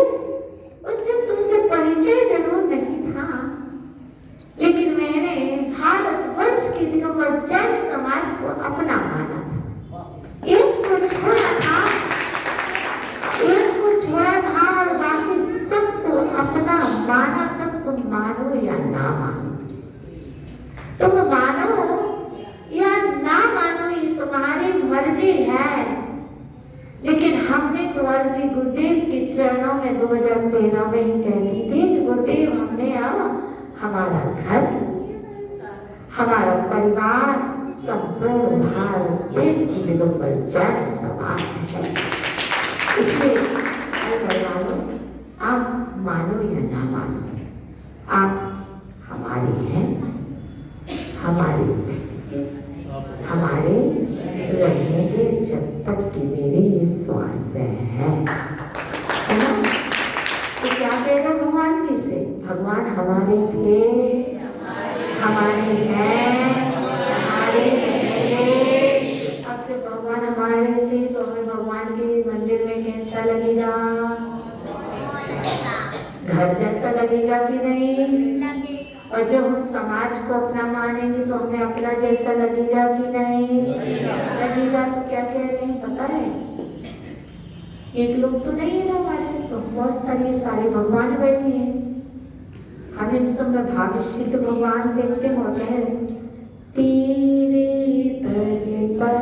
Speaker 2: उस दिन तुमसे परिचय जरूर नहीं था, लेकिन मैंने भारतवर्ष के दिगंबर जैन समाज को अपना माना था। एक को छोड़ा था, एक को छोड़ा था और बाकी सबको अपना माना था। तुम मानो या ना मानो, तुम मानो या ना मानो, ये तुम्हारी मर्जी है, लेकिन हमने तो अर्जी गुरुदेव के चरणों में 2013 में ही कह दी थी कि गुरुदेव हमने अब हमारा घर, हमारा परिवार संपूर्ण भारत देश की दिगंबर जैन समाज है। इसलिए वालों, आप मानो या ना मानो, आप हमारे हैं, हमारे रहेंगे जब तक कि मेरी श्वास है ना? तो क्या कह रहे भगवान जी से, भगवान हमारे थे, हमारे हैं, हमारे रहेंगे। अब जब भगवान हमारे थे तो हमें भगवान के मंदिर में कैसा लगेगा? घर जैसा लगेगा कि नहीं? और जब हम समाज को अपना मानेंगे तो हमें अपना जैसा लगेगा कि नहीं लगेगा। तो क्या कह रहे हैं पता है, एक लोग तो नहीं है ना हमारे, तो बहुत सारे भगवान बैठे हैं। हम इन सब में भविष्य के भगवान देखते हैं और कह रहे तेरे दर पर,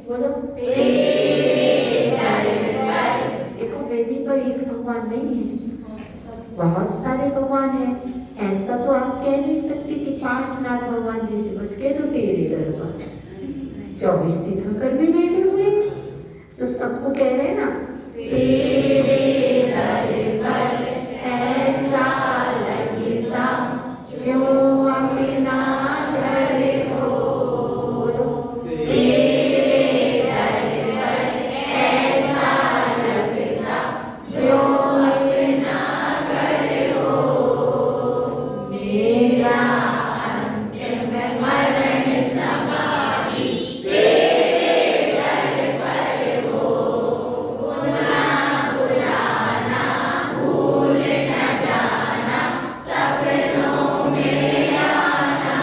Speaker 2: बोलो तेरे दर पर। देखो वेदी पर एक भगवान नहीं है, बहुत सारे भगवान हैं। ऐसा तो आप कह नहीं सकते कि पार्श्वनाथ भगवान जी से बस कह दो तेरे दर पर। 24 तीर्थंकर भी बैठे हुए हैं, तो सबको कह रहे हैं ना तेरे दर पर ऐसा लगता जो अपना घर हो। बोलो तेरे दर पर ऐसा लगता जो अपना घर हो। मेरा अंतिम मरण समाधि तेरे दर पर हो। बुला बुलाना भूल न जाना, सपनों में आना।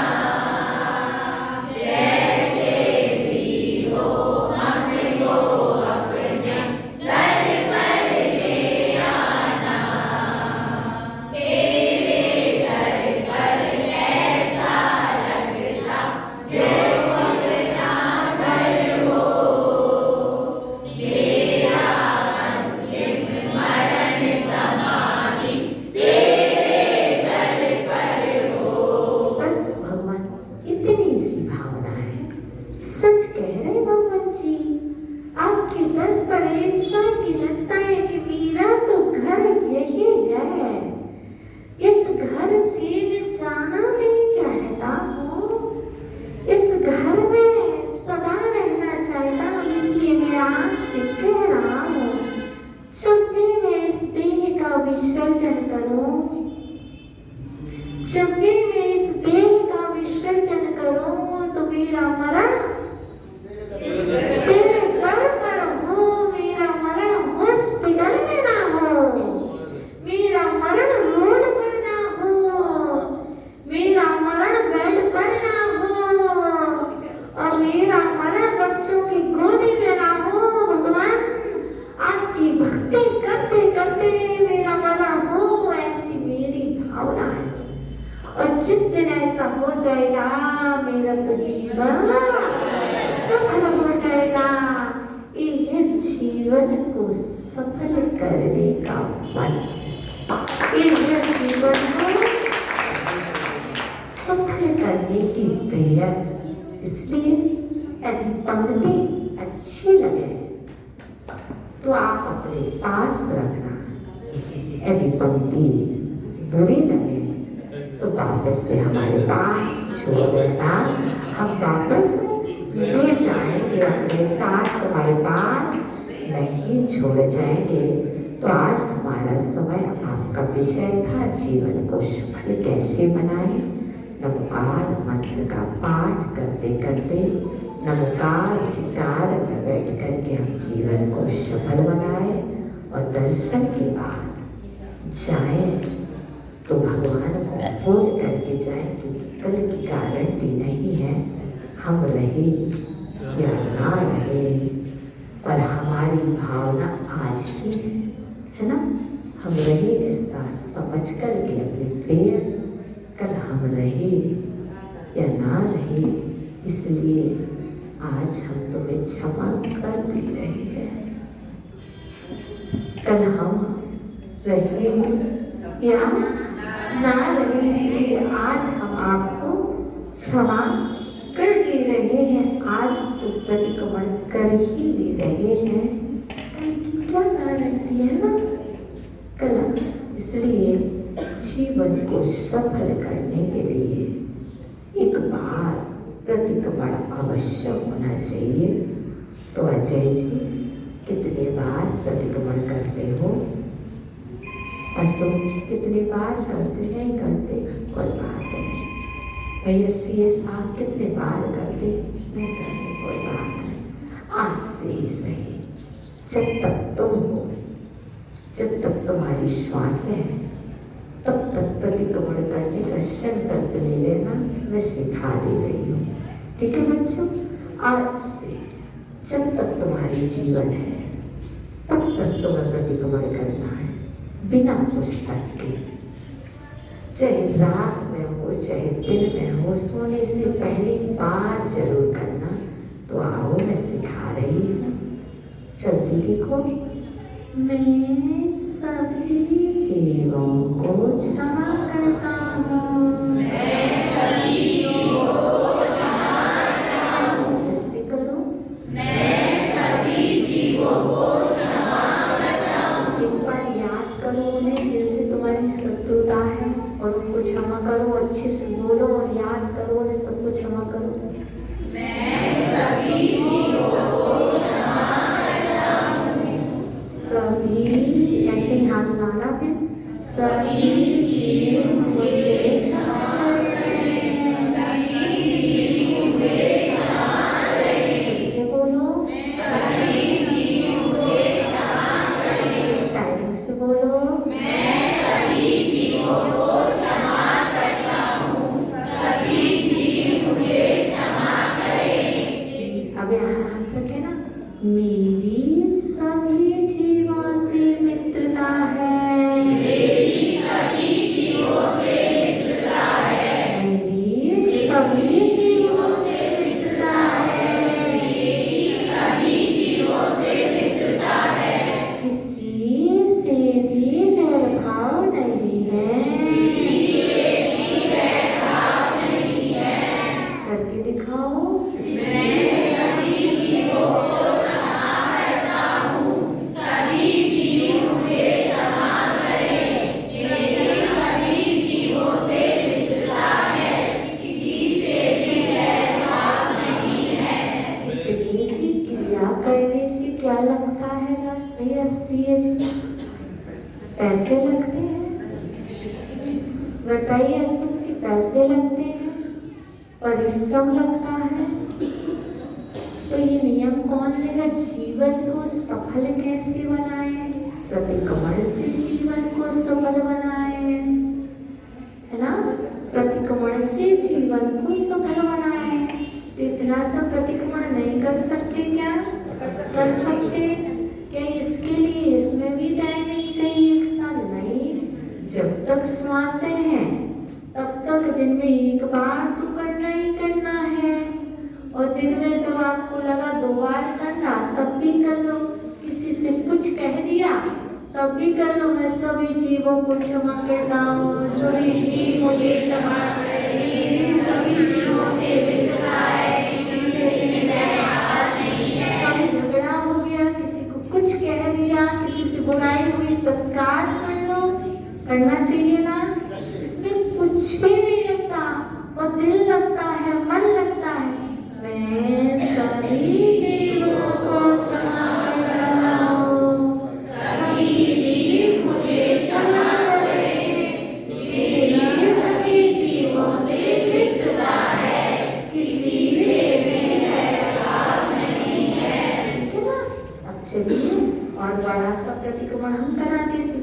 Speaker 2: जैसे भी हो हमको अपने दर पर ले आना। तेरे दर पर ऐसा लगता जो अपना घर हो। मेरा अंतिम मरण समाधि तेरे दर पर हो। बस भगवान, इतनी सी भावना है। सच कह रहे भगवान जी, आपके दर पर ऐसा ही लगता है कि मेरा तो घर यही है। इस घर से मैं जाना नहीं चाहता हूँ, इस घर में सदा रहना चाहता हूँ। इसलिए मैं आपसे कह रहा हूँ, जब भी मैं इस देह का विसर्जन करूं, जब भी मैं इस देह का विसर्जन करूं, तो मेरा मरण तेरे दर पर हो। मेरा मरण हॉस्पिटल में ना हो, मेरा मरण रोड पर ना हो, मेरा मरण बेड पर ना हो, और मेरा मरण बच्चों की गोदी में ना हो। भगवान, आपकी भक्ति करते करते मेरा मरण हो, ऐसी मेरी भावना है। और जिस दिन ऐसा हो जाएगा, मेरा तो जीवन सफल हो जाएगा। ये जीवन को सफल करने का मन, ये जीवन को सफल करने की प्रेरणा। इसलिए यदि पंक्ति अच्छी लगे तो आप अपने पास रखना, यदि पंक्ति बुरी लगे तो वापस से हमारे पास छोड़ देना। हम वापस ले जाएंगे अपने साथ, तुम्हारे पास नहीं छोड़ जाएंगे। तो आज हमारा समय, आपका विषय था जीवन को सफल कैसे बनाएं। नमोकार मंत्र का पाठ करते करते, नमोकार विकार में बैठ करके हम जीवन को सफल बनाए। और दर्शन के बाद जाएं तो भगवान को बोल करके जाए, क्योंकि कल की गारंटी नहीं है हम रहे या ना रहे, पर हमारी भावना आज की है ना। हम रहे ऐसा समझ करके अपने प्रिय, कल हम रहे या ना रहे, इसलिए आज हम तुम्हें क्षमा कर दे रहे हैं। कल हम रहे या ना रहे, इसलिए आज हम आपको क्षमा कर दे रहे हैं। आज तो प्रतिक्रमण कर ही ले रहे हैं, कल की क्या गारंटी है ना। कल इसलिए जीवन को सफल करने के लिए एक बार प्रतिक्रमण अवश्य होना चाहिए। तो अजय जी, कितने बार प्रतिक्रमण करते हो? अशोक जी, कितने बार करते? नहीं करते, कोई बात नहीं। भैया सीए साहब, कितने बार करते? नहीं करते, कोई बात नहीं। आज से ही सही, जब तक तुम हो, जब तक तुम्हारी श्वासें हैं, तब तक प्रतिक्रमण करने का संकल्प ले लेना। मैं सिखा दे रही हूँ, ठीक है बच्चों। आज से जब तक तुम्हारी जीवन है, तब तक तुम्हें प्रतिक्रमण करना है, बिना पुस्तक के। चाहे रात में में हो चाहे दिन में हो, सोने से पहली बार जरूर करना। तो आओ मैं सिखा रही हूँ, जल्दी देखो। मैं सभी जीवों को क्षमा करता हूँ। मैं सभी जीवों को क्षमा करता हूँ। कैसे करो? मैं सभी जीवों को क्षमा करता हूँ। एक बार याद करो उन्हें जिनसे तुम्हारी शत्रुता है और उनको क्षमा करो। अच्छे से बोलो और याद करो और सबको क्षमा करो। मैं सभी जीवों को क्षमा करता हूँ। सभी ऐसे ही हाथ लाना है। सभी जीव मुझे क्षमा करें। सभी जीव मुझे क्षमा करें। ऐसे बोलो। सभी जीव मुझे क्षमा करें। टाइमिंग से बोलो। मैं सभी जीवों को क्षमा करता हूँ। सभी जीव मुझे क्षमा करें। अब यहाँ हाथ रखे ना। मेरी सभी जीवों से मित्रता है। मेरी सभी जीवों से मित्रता है। मेरी सभी जीवों से मित्रता है। मेरी सभी जीवों से मित्रता है। किसी से भी भेदभाव नहीं है। किसी से भी भेदभाव नहीं है। करके दिखाओ। मैं सभी जीवों को क्षमा करता हूँ। सभी जीव मुझे क्षमा करें। मेरी सभी जीवों से मित्रता है। किसी से भी भेदभाव नहीं है। इतनी सी क्रिया करने से क्या लगता है भैया जी? पैसे लगते हैं? बताइए अशोक जी, पैसे लगते हैं, परिश्रम लगता है। तो ये नियम कौन लेगा? जीवन को सफल कैसे बनाए? प्रतिक्रमण से जीवन को सफल बनाए, है ना? प्रतिक्रमण से जीवन को सफल बनाए। तो इतना सा प्रतिक्रमण नहीं कर सकते क्या? कर सकते। क्या इसके लिए इसमें भी टाइमिंग चाहिए? एक साल नहीं, जब तक श्वासें हैं तब तक दिन में एक बार तो करना ही करना है। और दिन में जब आपको लगा 2 बार करना तब भी कर लो। किसी से कुछ कह दिया तब भी कर लो। मैं सभी जीवों को क्षमा करता हूँ। सभी जीव मुझे क्षमा करें। मेरी सभी जीवों से मित्रता है। किसी से भी भेदभाव नहीं है। कभी झगड़ा हो गया, किसी को कुछ कह दिया, किसी से बुराई हुई, तत्काल कर लो। करना चाहिए ना? इसमें कुछ भी नहीं लगता और दिल लगता है, मन लगता है। मैं सभी जीवों को क्षमा करता हूँ। सभी जीव मुझे क्षमा करें। मेरी सभी जीवों से मित्रता है। किसी से भी भेदभाव नहीं है। ठीक है ना? अब चलिए और बड़ा सा प्रतिक्रमण हम करा देते।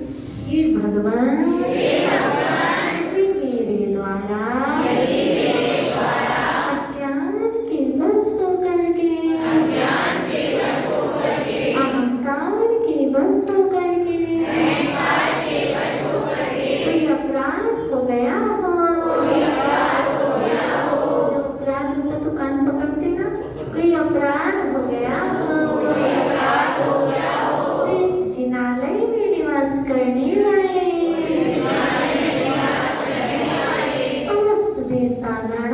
Speaker 2: हे भगवान, यदि मेरे द्वारा अज्ञान के वश होकर के, अहंकार के वश होकर के कोई अपराध हो गया हो, जो अपराध होता तो कान पकड़ते ना, कोई अपराध हो गया हो, तो इस जिनालय में निवास करने वाले समस्त देवता गण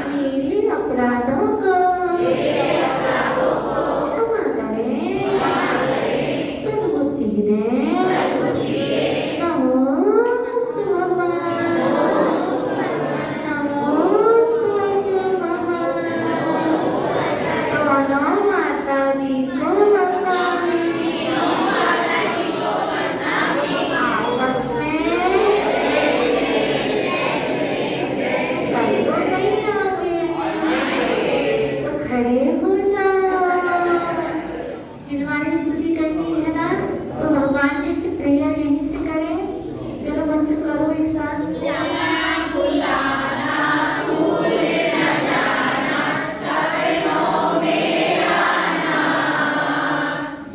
Speaker 2: मेरे अपराधों को क्षमा करें, सद्बुद्धि दें। नमोस्तु भगवान, नमोस्तु आचार्य भगवान। दोनों माता जी को वंदना। आपस में कल तो नहीं आओगे तो खड़े हो जाओ। जिनवाणी स्तुति करनी है ना तो भगवान जी से प्रेयर यहीं से करें। चलो बच्चों करो एक साथ।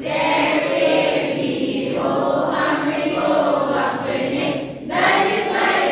Speaker 3: जैसे भी हो हमको अपने दर पर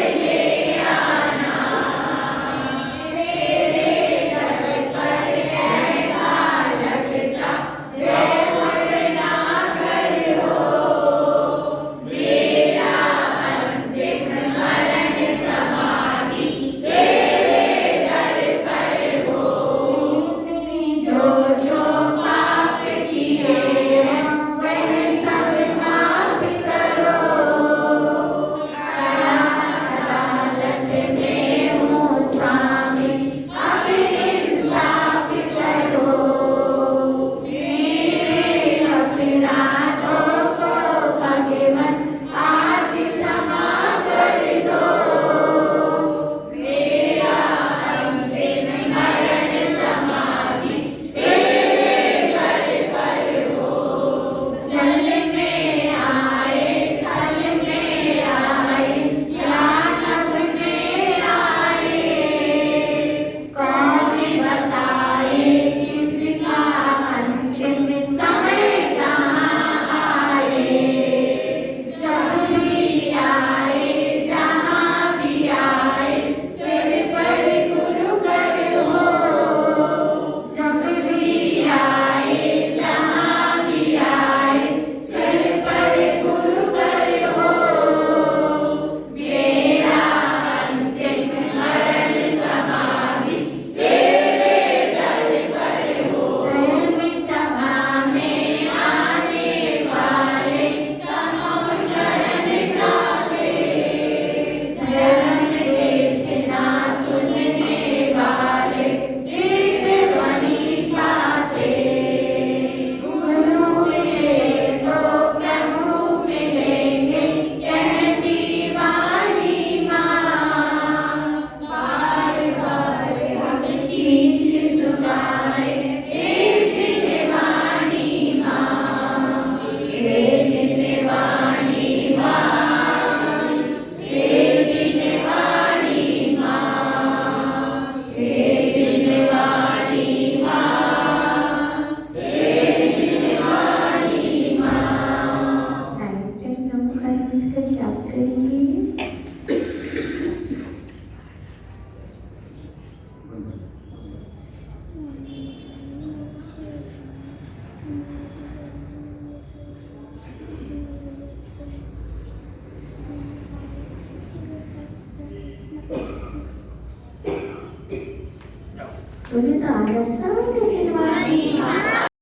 Speaker 2: Purina Dasami Chirvani